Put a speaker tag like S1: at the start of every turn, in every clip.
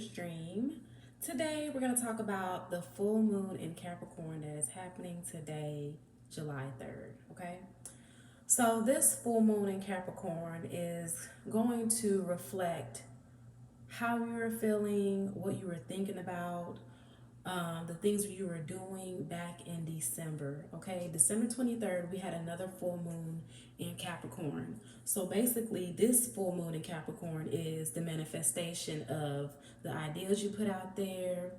S1: Dreamer's Dream. Today we're going to talk about the full moon in Capricorn that is happening today, July 3rd. Okay, so this full moon in Capricorn is going to reflect how you were feeling, what you were thinking about, the things you were doing back in December. Okay, December 23rd, we had another full moon in Capricorn. So basically, this full moon in Capricorn is the manifestation of the ideas you put out there,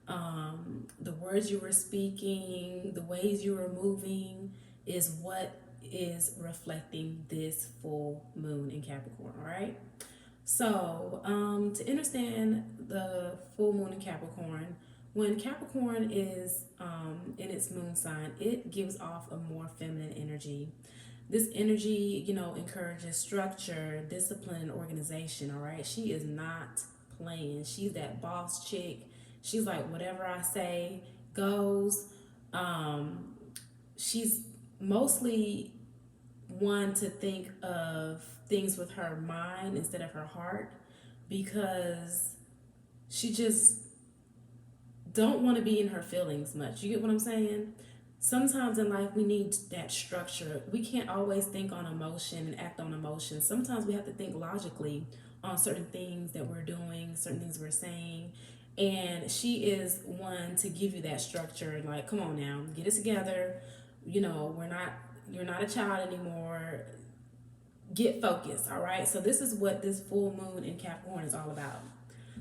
S1: the words you were speaking, the ways you were moving, is what is reflecting this full moon in Capricorn. All right. So, to understand the full moon in Capricorn, when Capricorn is in its moon sign, it gives off a more feminine energy. This energy, encourages structure, discipline, and organization. All right. She is not playing. She's that boss chick. She's like, whatever I say goes. She's mostly one to think of things with her mind instead of her heart, because she just don't want to be in her feelings much. You get what I'm saying? Sometimes in life we need that structure. We can't always think on emotion and act on emotion. Sometimes we have to think logically on certain things that we're doing, certain things we're saying. And she is one to give you that structure, like, come on now, get it together. You're not a child anymore. Get focused, all right? So this is what this full moon in Capricorn is all about.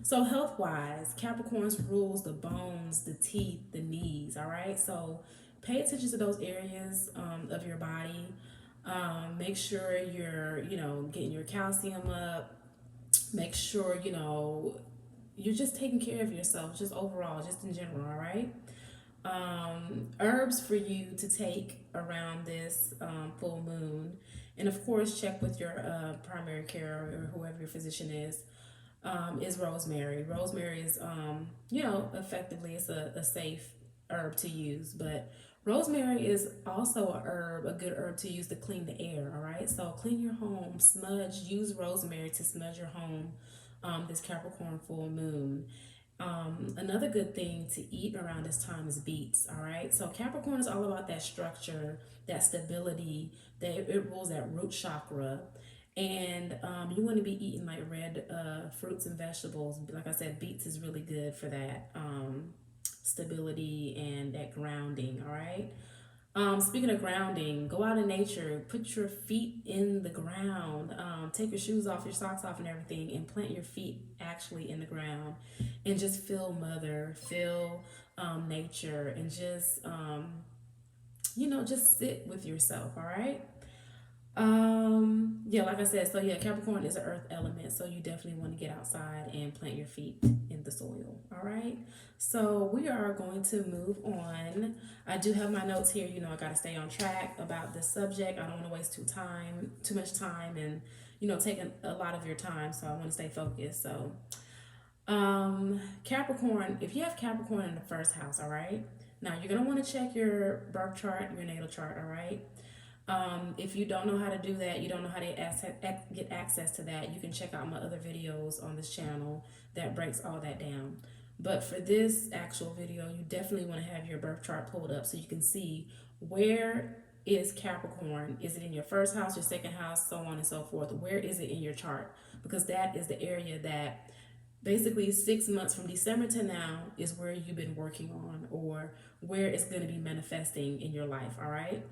S1: So health-wise, Capricorn's rules the bones, the teeth, the knees, all right? So pay attention to those areas of your body. Make sure you're, getting your calcium up. Make sure, you're just taking care of yourself, just overall, just in general, all right? Herbs for you to take around this full moon. And of course, check with your primary care or whoever your physician is rosemary. Rosemary is, effectively it's a safe herb to use, but rosemary is also a good herb to use to clean the air, all right? So clean your home, use rosemary to smudge your home this Capricorn full moon. Another good thing to eat around this time is beets, all right? So Capricorn is all about that structure, that stability, that it rules that root chakra. And you want to be eating like red fruits and vegetables. Like I said, beets is really good for that stability and that grounding, all right? Speaking of grounding, go out in nature, put your feet in the ground, take your shoes off, your socks off, and everything, and plant your feet actually in the ground, and just feel feel nature, and just sit with yourself. All right. Yeah, like I said, so yeah, Capricorn is an earth element, so you definitely want to get outside and plant your feet in the soil. All right, so we are going to move on. I do have my notes here. I got to stay on track about this subject. I don't want to waste too much time, and take a lot of your time. So I want to stay focused. So, Capricorn, if you have Capricorn in the first house, all right. Now you're gonna want to check your birth chart, your natal chart, all right. If you don't know how to do that, you don't know how to get access to that, you can check out my other videos on this channel that breaks all that down. But for this actual video, you definitely want to have your birth chart pulled up so you can see where is Capricorn. Is it in your first house, your second house, so on and so forth? Where is it in your chart? Because that is the area that basically 6 months from December to now is where you've been working on, or where it's going to be manifesting in your life, all right?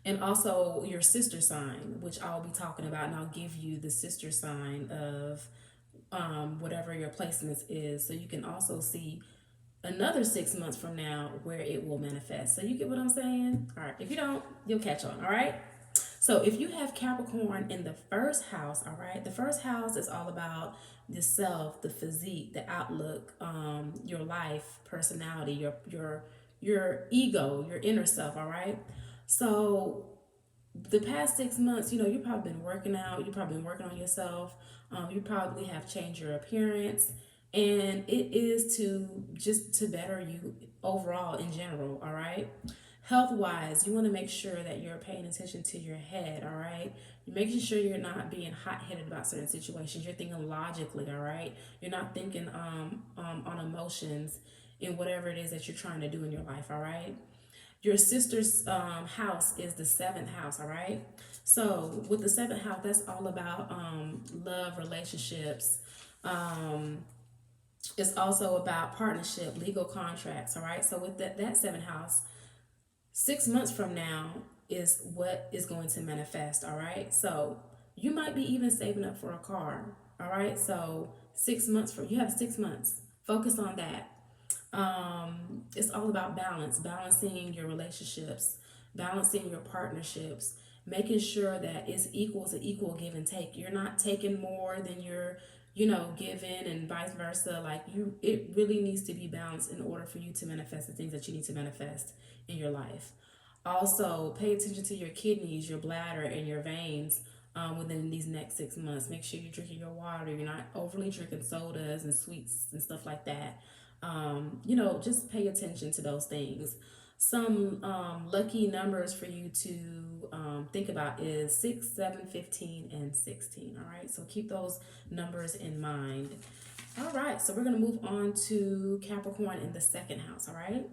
S1: And also your sister sign, which I'll be talking about, and I'll give you the sister sign of whatever your placements is, so you can also see another 6 months from now where it will manifest. So you get what I'm saying? All right. If you don't, you'll catch on. All right. So if you have Capricorn in the first house, all right, the first house is all about the self, the physique, the outlook, your life, personality, your ego, your inner self. All right. So the past 6 months, you've probably been working out, you've probably been working on yourself, you probably have changed your appearance, and it is to better you overall in general, all right? Health wise, you want to make sure that you're paying attention to your head, all right? You're making sure you're not being hot headed about certain situations. You're thinking logically, all right? You're not thinking on emotions in whatever it is that you're trying to do in your life, all right? Your sister's house is the seventh house, all right? So, with the seventh house, that's all about love, relationships. Um, it's also about partnership, legal contracts, all right? So, with that seventh house, 6 months from now is what is going to manifest, all right? So you might be even saving up for a car, all right? So 6 months from you have 6 months. Focus on that. It's all about balance, balancing your relationships, balancing your partnerships, making sure that it's equal to equal give and take. You're not taking more than you're, giving and vice versa. Like it really needs to be balanced in order for you to manifest the things that you need to manifest in your life. Also, pay attention to your kidneys, your bladder, and your veins within these next 6 months. Make sure you're drinking your water. You're not overly drinking sodas and sweets and stuff like that. Just pay attention to those things. Some lucky numbers for you to think about is 6, 7, 15, and 16. All right, so keep those numbers in mind. All right, so we're going to move on to Capricorn in the second house. All right.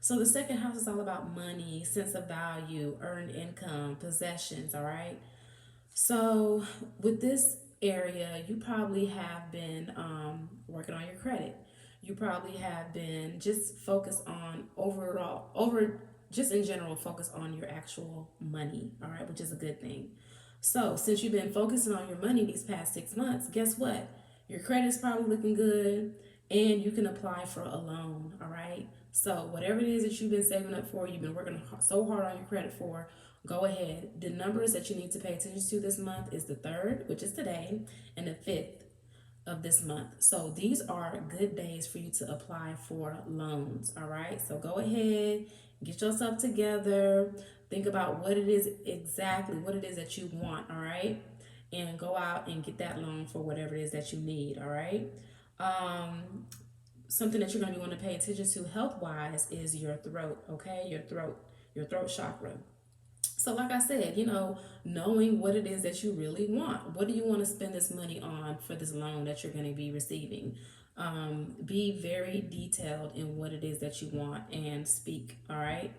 S1: So the second house is all about money, sense of value, earned income, possessions, all right? So with this area, you probably have been working on your credit. You probably have been just focused on just in general, focus on your actual money, all right, which is a good thing. So since you've been focusing on your money these past 6 months, guess what? Your credit's probably looking good and you can apply for a loan, all right? So whatever it is that you've been saving up for, you've been working so hard on your credit for, go ahead. The numbers that you need to pay attention to this month is the third, which is today, and the fifth of this month. So these are good days for you to apply for loans. All right. So go ahead, get yourself together, think about what it is exactly, what it is that you want. All right. And go out and get that loan for whatever it is that you need. All right. Something that you're going to want to pay attention to health wise is your throat. Okay. Your throat chakra. So, like I said, knowing what it is that you really want. What do you want to spend this money on for this loan that you're going to be receiving? Be very detailed in what it is that you want and speak. All right.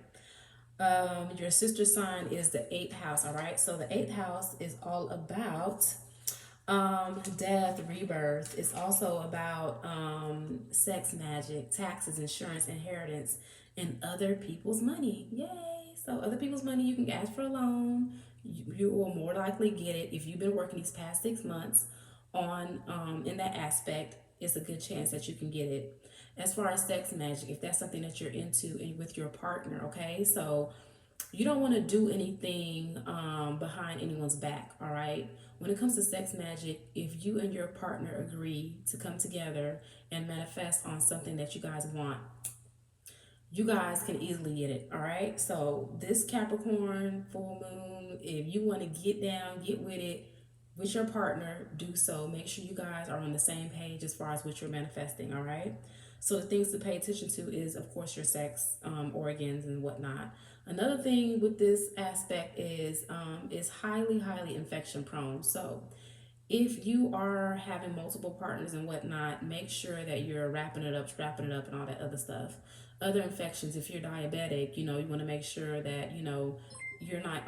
S1: Your sister sign is the eighth house. All right. So, the eighth house is all about death, rebirth. It's also about sex magic, taxes, insurance, inheritance, and other people's money. Yay! So other people's money, you can ask for a loan. You will more likely get it if you've been working these past 6 months on in that aspect. It's a good chance that you can get it. As far as sex magic, if that's something that you're into and with your partner, okay, so you don't want to do anything behind anyone's back, all right? When it comes to sex magic, if you and your partner agree to come together and manifest on something that you guys want, you guys can easily get it, all right? So this Capricorn full moon, if you want to get down, get with it with your partner, do so. Make sure you guys are on the same page as far as what you're manifesting, all right? So the things to pay attention to is, of course, your sex organs and whatnot. Another thing with this aspect is highly, highly infection prone. So if you are having multiple partners and whatnot, make sure that you're wrapping it up, strapping it up, and all that other stuff. Other infections, if you're diabetic, you want to make sure that, you're not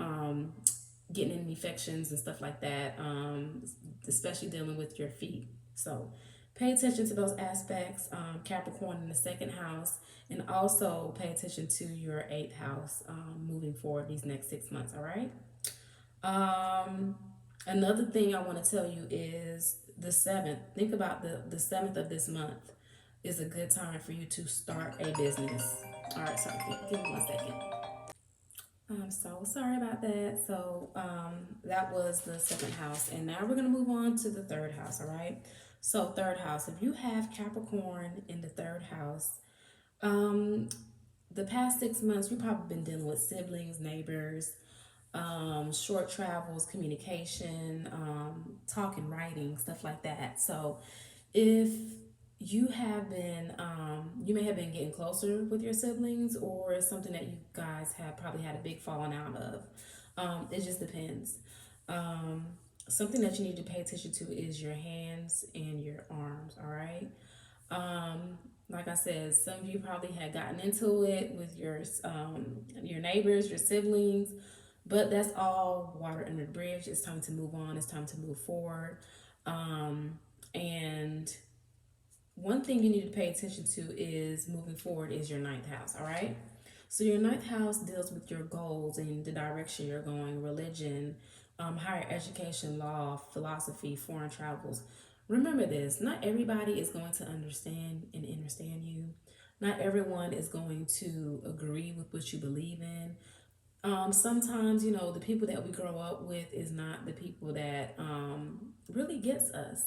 S1: getting any infections and stuff like that, especially dealing with your feet. So pay attention to those aspects, Capricorn in the second house, and also pay attention to your eighth house moving forward these next 6 months, all right? Another thing I want to tell you is the seventh. Think about the seventh of this month is a good time for you to start a business. All right, sorry, give me 1 second. I'm so sorry about that. So that was the second house, and now we're gonna move on to the third house. All right. So third house, if you have Capricorn in the third house, um, the past 6 months you've probably been dealing with siblings, neighbors, short travels, communication, talking, writing, stuff like that. So if you have been you may have been getting closer with your siblings, or it's something that you guys have probably had a big falling out of. It just depends. um, Something that you need to pay attention to is your hands and your arms, all right? Like I said, some of you probably had gotten into it with your neighbors, your siblings, but that's all water under the bridge. It's time to move on. It's time to move forward. And one thing you need to pay attention to is moving forward is your ninth house, all right? So your ninth house deals with your goals and the direction you're going, religion, higher education, law, philosophy, foreign travels. Remember this, not everybody is going to understand you. Not everyone is going to agree with what you believe in. Sometimes, the people that we grow up with is not the people that really gets us.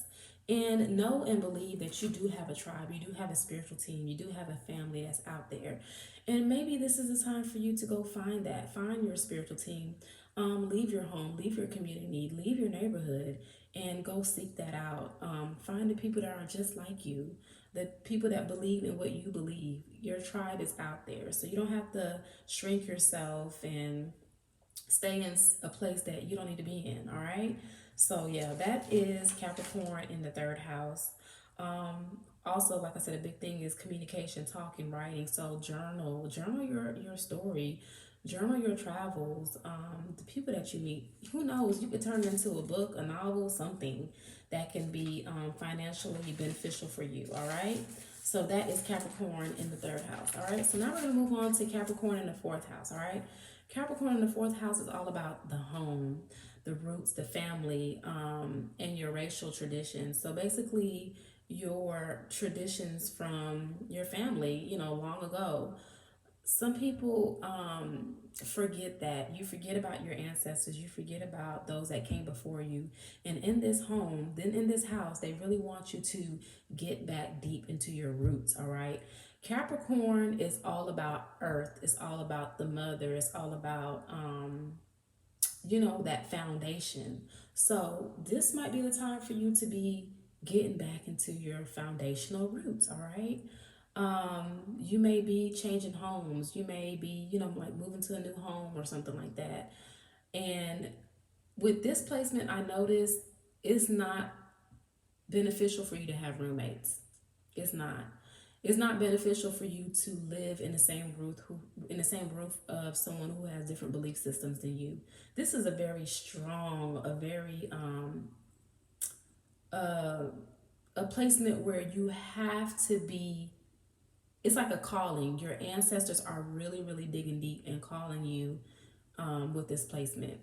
S1: And know and believe that you do have a tribe, you do have a spiritual team, you do have a family that's out there. And maybe this is the time for you to go find that. Find your spiritual team. Leave your home, leave your community, leave your neighborhood, and go seek that out. Find the people that are just like you, the people that believe in what you believe. Your tribe is out there. So you don't have to shrink yourself and stay in a place that you don't need to be in. All right. So yeah, that is Capricorn in the third house. Also, like I said, a big thing is communication, talking, writing. So journal your story, journal your travels, the people that you meet. Who knows? You could turn it into a book, a novel, something that can be financially beneficial for you. All right. So that is Capricorn in the third house. All right. So now we're gonna move on to Capricorn in the fourth house. All right. Capricorn in the fourth house is all about the home, the roots, the family, and your racial traditions. So basically, your traditions from your family, long ago. Some people forget that. You forget about your ancestors. You forget about those that came before you. And in this home, then in this house, they really want you to get back deep into your roots, all right? Capricorn is all about earth. It's all about the mother. It's all about, that foundation. So this might be the time for you to be getting back into your foundational roots, all right? You may be changing homes. You may be, like moving to a new home or something like that. And with this placement, I noticed it's not beneficial for you to have roommates. It's not. It's not beneficial for you to live in the same roof of someone who has different belief systems than you. This is a very strong, a very uh, a placement where you have to be. It's like a calling. Your ancestors are really, really digging deep and calling you with this placement.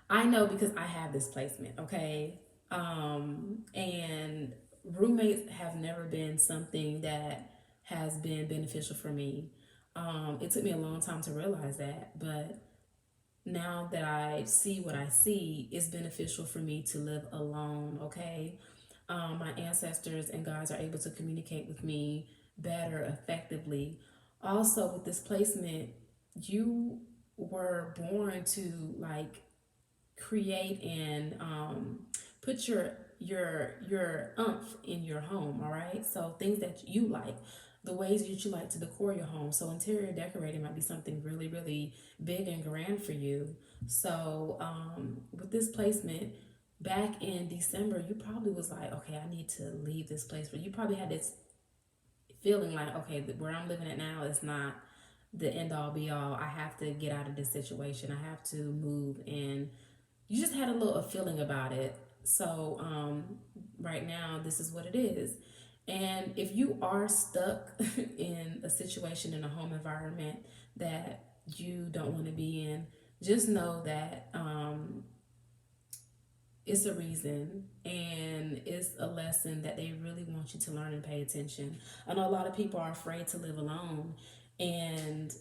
S1: I know because I have this placement, okay? And roommates have never been something that has been beneficial for me. It took me a long time to realize that, but now that I see what I see, it's beneficial for me to live alone, okay? My ancestors and guides are able to communicate with me better, effectively. Also, with this placement, you were born to like create and put your umph in your home, all right? So things that you like, the ways that you like to decor your home. So interior decorating might be something really, really big and grand for you. So with this placement, back in December, you probably was like, okay, I need to leave this place. But you probably had this feeling like, okay, where I'm living at now is not the end all be all. I have to get out of this situation. I have to move. And you just had a little feeling about it. So right now, this is what it is. And if you are stuck in a situation in a home environment that you don't want to be in, just know that it's a reason and it's a lesson that they really want you to learn and pay attention. I know a lot of people are afraid to live alone, and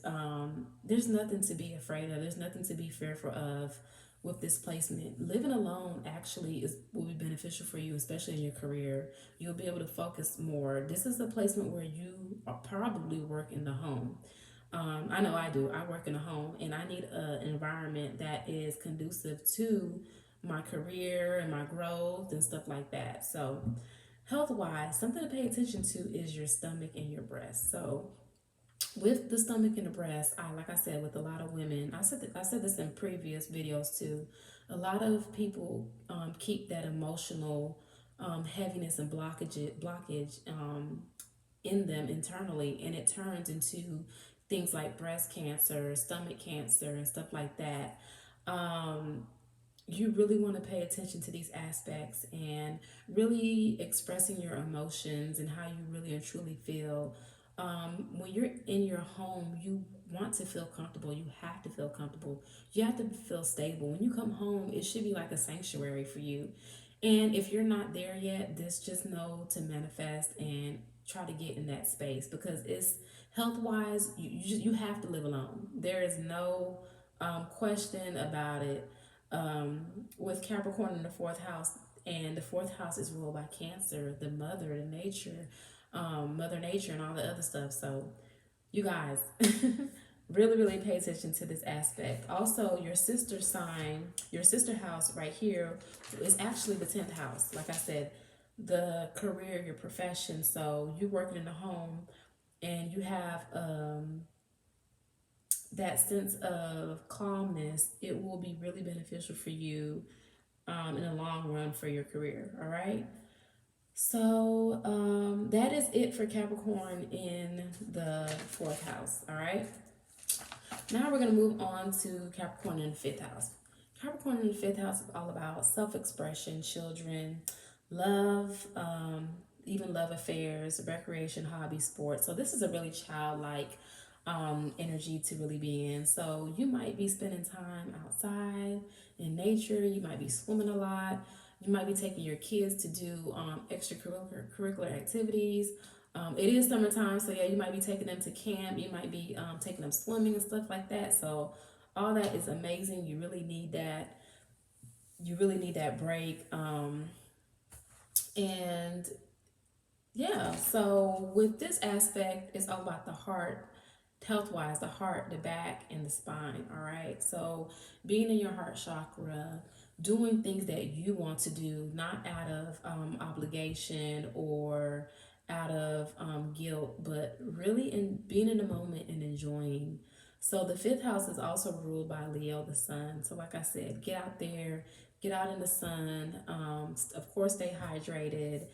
S1: there's nothing to be afraid of, there's nothing to be fearful of with this placement. Living alone actually will be beneficial for you, especially in your career. You'll be able to focus more. This is a placement where you are probably work in the home. I know I do. I work in a home and I need an environment that is conducive to my career and my growth and stuff like that. So Health wise, something to pay attention to is your stomach and your breast. So with the stomach and the breast, I like I said, with a lot of women, I said this in previous videos too. A lot of people keep that emotional heaviness and blockage in them internally, and it turns into things like breast cancer, stomach cancer, and stuff like that. Um, you really want to pay attention to these aspects and really expressing your emotions and how you really and truly feel. When you're in your home, you want to feel comfortable. You have to feel comfortable. You have to feel stable. When you come home, it should be like a sanctuary for you. And if you're not there yet, just know to manifest and try to get in that space, because it's health wise, you have to live alone. There is no question about it. With Capricorn in the fourth house, and the fourth house is ruled by Cancer, the mother, the nature, Mother Nature, and all the other stuff. So, you guys, really, really pay attention to this aspect. Also, your sister sign, your sister house right here is actually the 10th house. Like I said, the career, your profession. So, you working in the home and you have that sense of calmness, it will be really beneficial for you in the long run for your career. All right. So that is it for Capricorn in the fourth house. All right. Now we're going to move on to Capricorn in the fifth house. Capricorn in the fifth house is all about self expression, children, love, even love affairs, recreation, hobby, sports. So this is a really childlike energy to really be in. So you might be spending time outside in nature. You might be swimming a lot. You might be taking your kids to do extracurricular activities. It is summertime, so yeah, you might be taking them to camp. You might be taking them swimming and stuff like that. So all that is amazing. You really need that. You really need that break. And yeah, so with this aspect, it's all about the heart, health wise, the heart, the back, and the spine. All right. So being in your heart chakra, doing things that you want to do, not out of obligation or out of guilt, but really in being in the moment and enjoying. So the fifth house is also ruled by Leo, the sun. So like I said, get out there, get out in the sun. Of course, stay hydrated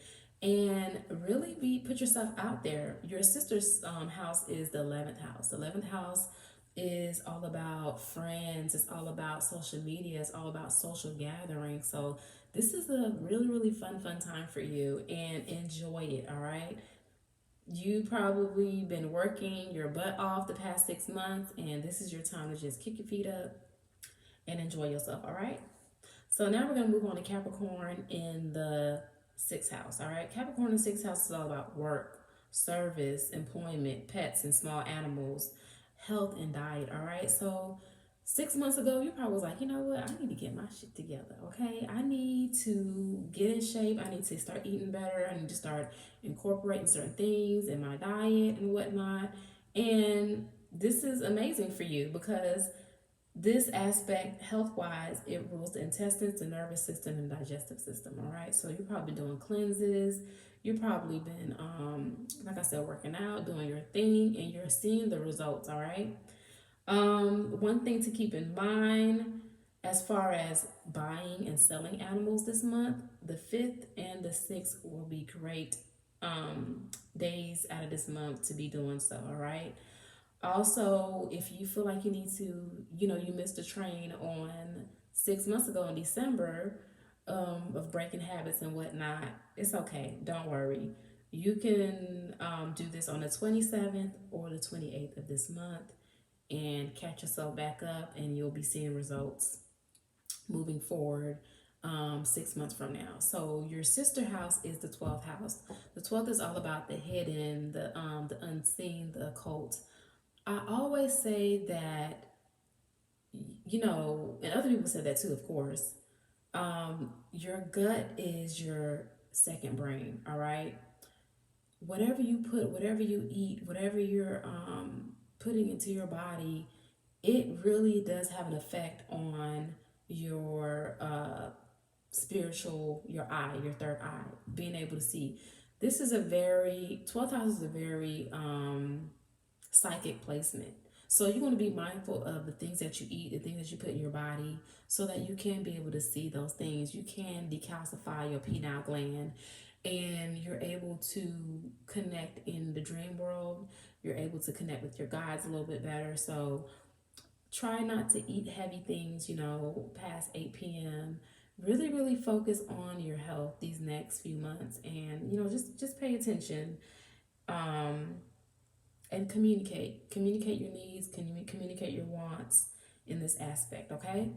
S1: and really be put yourself out there. Your sister's house is the 11th house. The 11th house is all about friends, it's all about social media, it's all about social gatherings. So this is a really, really fun time for you, and enjoy it. All right. You probably been working your butt off the past 6 months, and this is your time to just kick your feet up and enjoy yourself. All right. So now we're going to move on to Capricorn in the sixth house. All right. Capricorn in the sixth house is all about work, service, employment, pets, and small animals, health, and diet. All right. So 6 months ago, you probably was like, you know what? I need to get my shit together. Okay. I need to get in shape. I need to start eating better. I need to start incorporating certain things in my diet and whatnot. And this is amazing for you, because this aspect, health wise, it rules the intestines, the nervous system, and digestive system. All right. So you've probably been doing cleanses. You've probably been, like I said, working out, doing your thing, and you're seeing the results. All right. One thing to keep in mind as far as buying and selling animals this month, the 5th and the 6th will be great days out of this month to be doing so. All right. Also, if you feel like you need to, you missed a train on 6 months ago in December of breaking habits and whatnot, it's okay. Don't worry. You can do this on the 27th or the 28th of this month and catch yourself back up, and you'll be seeing results moving forward 6 months from now. So your sister house is the 12th house. The 12th is all about the hidden, the unseen, the occult. I always say that, and other people said that too, of course. Your gut is your second brain, all right? Whatever you put, whatever you eat, whatever you're putting into your body, it really does have an effect on your spiritual, your eye, your third eye, being able to see. This is a very, 12th house is a very psychic placement. So you want to be mindful of the things that you eat, the things that you put in your body, so that you can be able to see those things. You can decalcify your pineal gland, and you're able to connect in the dream world. You're able to connect with your guides a little bit better. So try not to eat heavy things, past 8 p.m. Really focus on your health these next few months, and just pay attention. Um, and communicate your needs, communicate your wants in this aspect. Okay,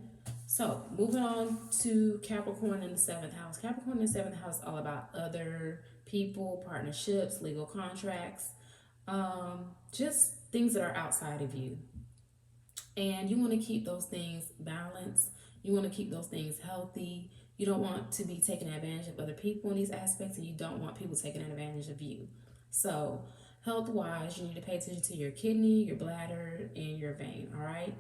S1: so moving on to Capricorn in the seventh house. Capricorn in the seventh house is all about other people, partnerships, legal contracts, just things that are outside of you. And you want to keep those things balanced. You want to keep those things healthy. You don't want to be taking advantage of other people in these aspects, and you don't want people taking advantage of you. So, health wise, you need to pay attention to your kidney, your bladder, and your vein. All right.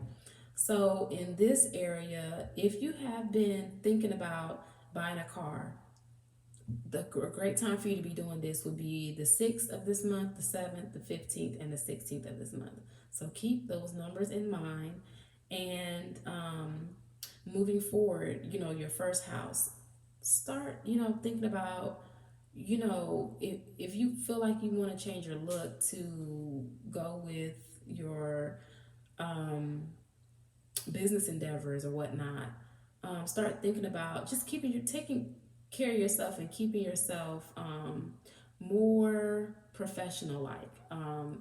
S1: So, in this area, if you have been thinking about buying a car, the great time for you to be doing this would be the 6th of this month, the 7th, the 15th, and the 16th of this month. So keep those numbers in mind. And moving forward, your first house, start, thinking about, if you feel like you want to change your look to go with your business endeavors or whatnot, start thinking about just taking care of yourself and keeping yourself more professional like,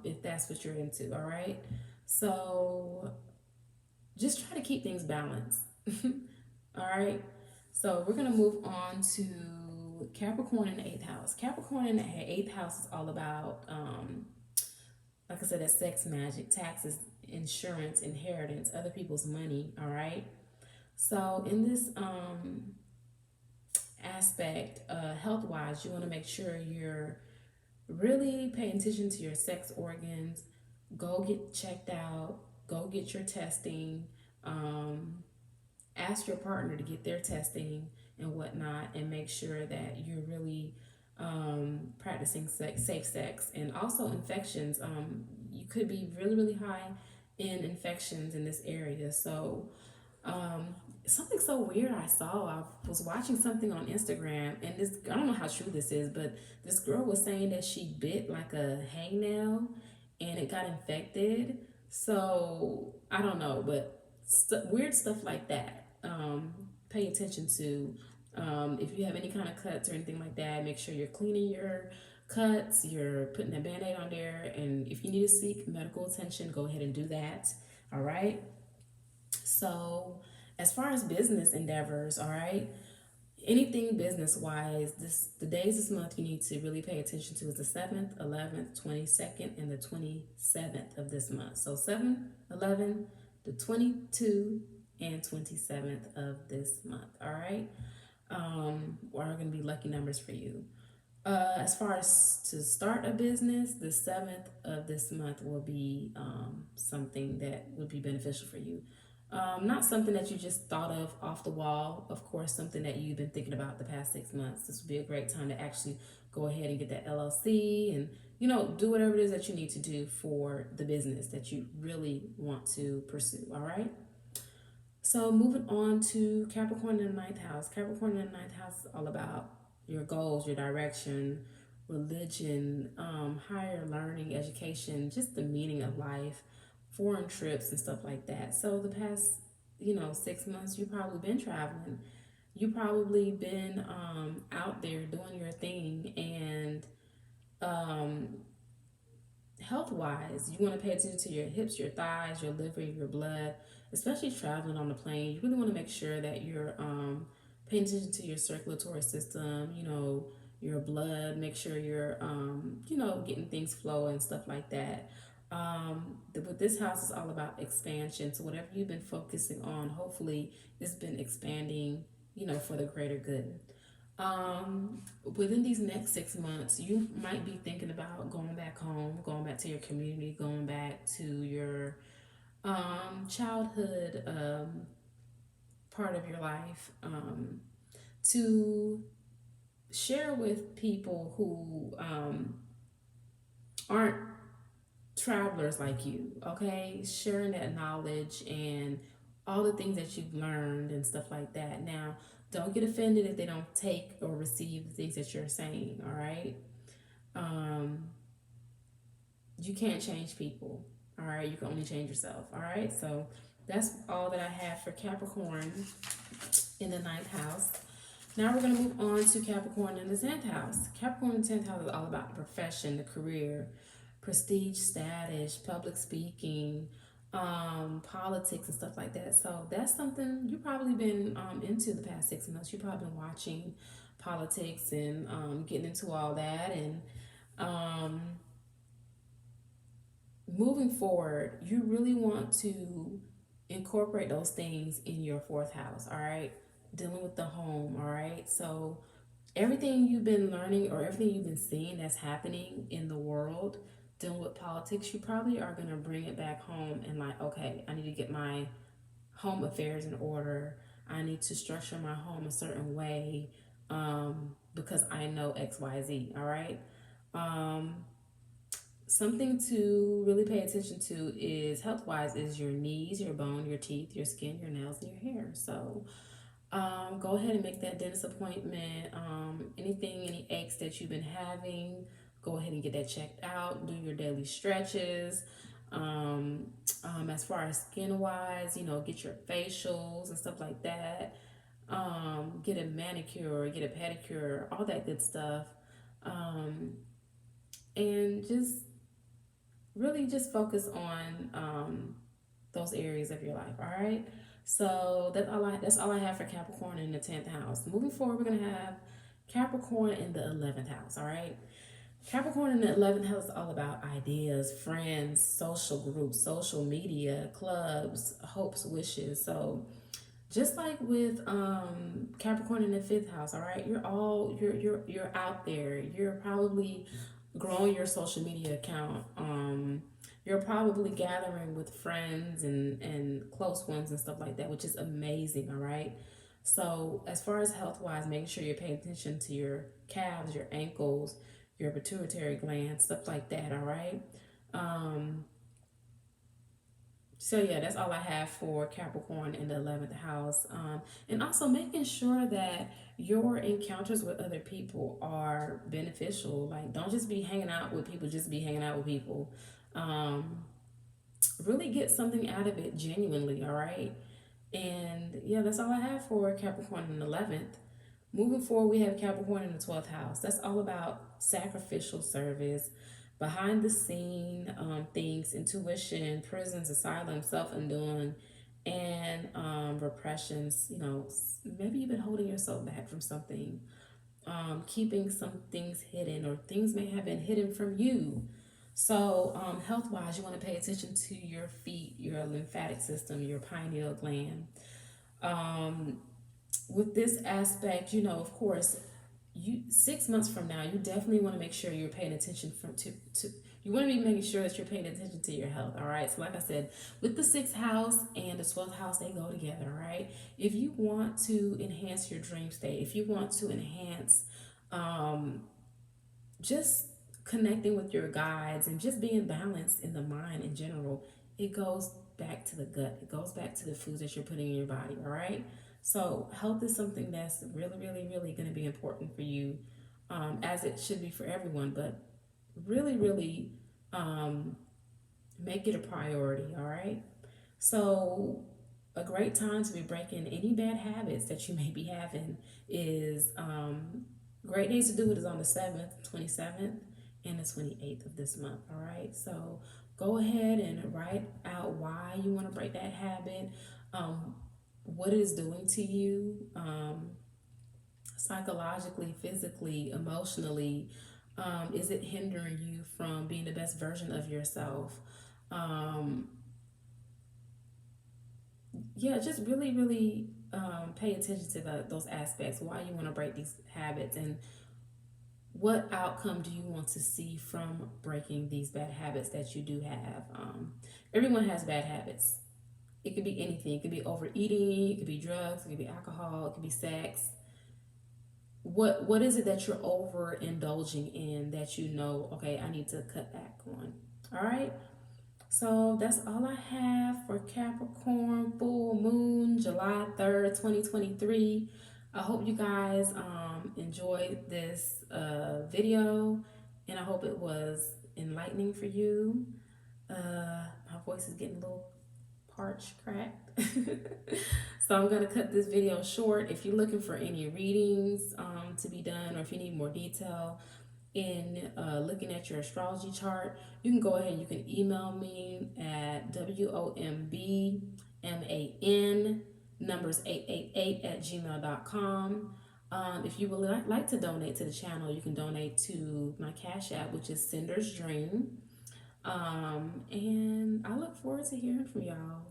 S1: if that's what you're into. All right, so just try to keep things balanced. All right, so we're gonna move on to Capricorn in the eighth house. Capricorn in the eighth house is all about, like I said, that sex magic, taxes, insurance, inheritance, other people's money. All right. So in this aspect, health wise, you want to make sure you're really paying attention to your sex organs. Go get checked out. Go get your testing. Um, Ask your partner to get their testing and whatnot, and make sure that you're really practicing safe sex, and also infections. You could be really high in infections in this area. So um, something so weird I saw. I was watching something on Instagram, and this, I don't know how true this is, but this girl was saying that she bit like a hangnail and it got infected. So I don't know, but weird stuff like that. Pay attention to. If you have any kind of cuts or anything like that, make sure you're cleaning your cuts, you're putting a band aid on there, and if you need to seek medical attention, go ahead and do that. All right. So, as far as business endeavors, all right, anything business wise, the days this month you need to really pay attention to is the 7th, 11th, 22nd, and the 27th of this month. So 7, 11, the 22, and 27th of this month. All right, are going to be lucky numbers for you. As far as to start a business, the 7th of this month will be something that would be beneficial for you. Not something that you just thought of off the wall, of course, something that you've been thinking about the past 6 months. This would be a great time to actually go ahead and get that LLC and, do whatever it is that you need to do for the business that you really want to pursue. All right. So moving on to Capricorn in the ninth house. Capricorn in the ninth house is all about your goals, your direction, religion, higher learning, education, just the meaning of life, foreign trips and stuff like that. So the past, 6 months, you've probably been traveling. You probably been out there doing your thing, and um, health wise, you want to pay attention to your hips, your thighs, your liver, your blood, especially traveling on the plane. You really want to make sure that you're paying attention to your circulatory system, your blood, make sure you're, getting things flow and stuff like that. But this house is all about expansion. So whatever you've been focusing on, hopefully it's been expanding, for the greater good. Within these next 6 months, you might be thinking about going back home, going back to your community, going back to your childhood part of your life, to share with people who aren't travelers like you, okay? Sharing that knowledge and all the things that you've learned and stuff like that. Now, don't get offended if they don't take or receive the things that you're saying, all right? Um, you can't change people, all right? You can only change yourself, all right? So that's all that I have for Capricorn in the ninth house. Now we're going to move on to Capricorn in the 10th house. Capricorn in the 10th house is all about the profession, the career, prestige, status, public speaking, politics, and stuff like that. So that's something you've probably been into the past 6 months. You've probably been watching politics and getting into all that. And um, moving forward, you really want to incorporate those things in your fourth house, all right? Dealing with the home, all right? So everything you've been learning or everything you've been seeing that's happening in the world, dealing with politics, you probably are going to bring it back home and, like, okay, I need to get my home affairs in order. I need to structure my home a certain way because I know XYZ, all right? Um, Something to really pay attention to is health wise is your knees, your bone, your teeth, your skin, your nails, and your hair. So go ahead and make that dentist appointment. Any aches that you've been having, go ahead and get that checked out. Do your daily stretches. As far as skin wise, get your facials and stuff like that. Get a manicure, get a pedicure, all that good stuff. Um, and just focus on those areas of your life. All right. So that's all I have for Capricorn in the 10th house. Moving forward, we're gonna have Capricorn in the 11th house. All right. Capricorn in the 11th house is all about ideas, friends, social groups, social media, clubs, hopes, wishes. So just like with Capricorn in the fifth house, all right, you're out there. You're probably growing your social media account. You're probably gathering with friends and close ones and stuff like that, which is amazing. All right. So as far as health wise, making sure you're paying attention to your calves, your ankles, your pituitary gland, stuff like that. All right. Um, so yeah, that's all I have for Capricorn in the 11th house. And also making sure that your encounters with other people are beneficial. Like, don't just be hanging out with people, just be hanging out with people. Um, really get something out of it genuinely, all right? And yeah, that's all I have for Capricorn in the 11th. Moving forward, we have Capricorn in the 12th house. That's all about sacrificial service, behind the scene things, intuition, prisons, asylum, self undoing, and repressions. Maybe you've been holding yourself back from something, keeping some things hidden, or things may have been hidden from you. So, health wise, you want to pay attention to your feet, your lymphatic system, your pineal gland. Um, with this aspect, of course, you 6 months from now, you definitely want to make sure you're paying attention to you want to be making sure that you're paying attention to your health. All right. So like I said, with the sixth house and the 12th house, they go together. All right. If you want to enhance your dream state, if you want to enhance um, just connecting with your guides and just being balanced in the mind in general, it goes back to the gut. It goes back to the foods that you're putting in your body. All right. So health is something that's really, really, really going to be important for you, as it should be for everyone. But really, really um, make it a priority. All right. So a great time to be breaking any bad habits that you may be having is great days to do it is on the 7th, 27th, and the 28th of this month. All right. So go ahead and write out why you want to break that habit, what it is doing to you, psychologically, physically, emotionally. Is it hindering you from being the best version of yourself? Um, yeah, just really, really pay attention to those aspects, why you want to break these habits, and what outcome do you want to see from breaking these bad habits that you do have. Everyone has bad habits. It could be anything. It could be overeating, it could be drugs, it could be alcohol, it could be sex. what is it that you're overindulging in that you know, okay, I need to cut back on. All right. So that's all I have for Capricorn full moon, July 3rd, 2023. I hope you guys enjoyed this video, and I hope it was enlightening for you. My voice is getting a little parched, cracked. So I'm gonna cut this video short. If you're looking for any readings to be done, or if you need more detail in looking at your astrology chart, you can go ahead and you can email me at WOMBMAN numbers 888 at gmail.com. If you would like to donate to the channel, you can donate to my Cash App, which is Cinder's Dream. And I look forward to hearing from y'all.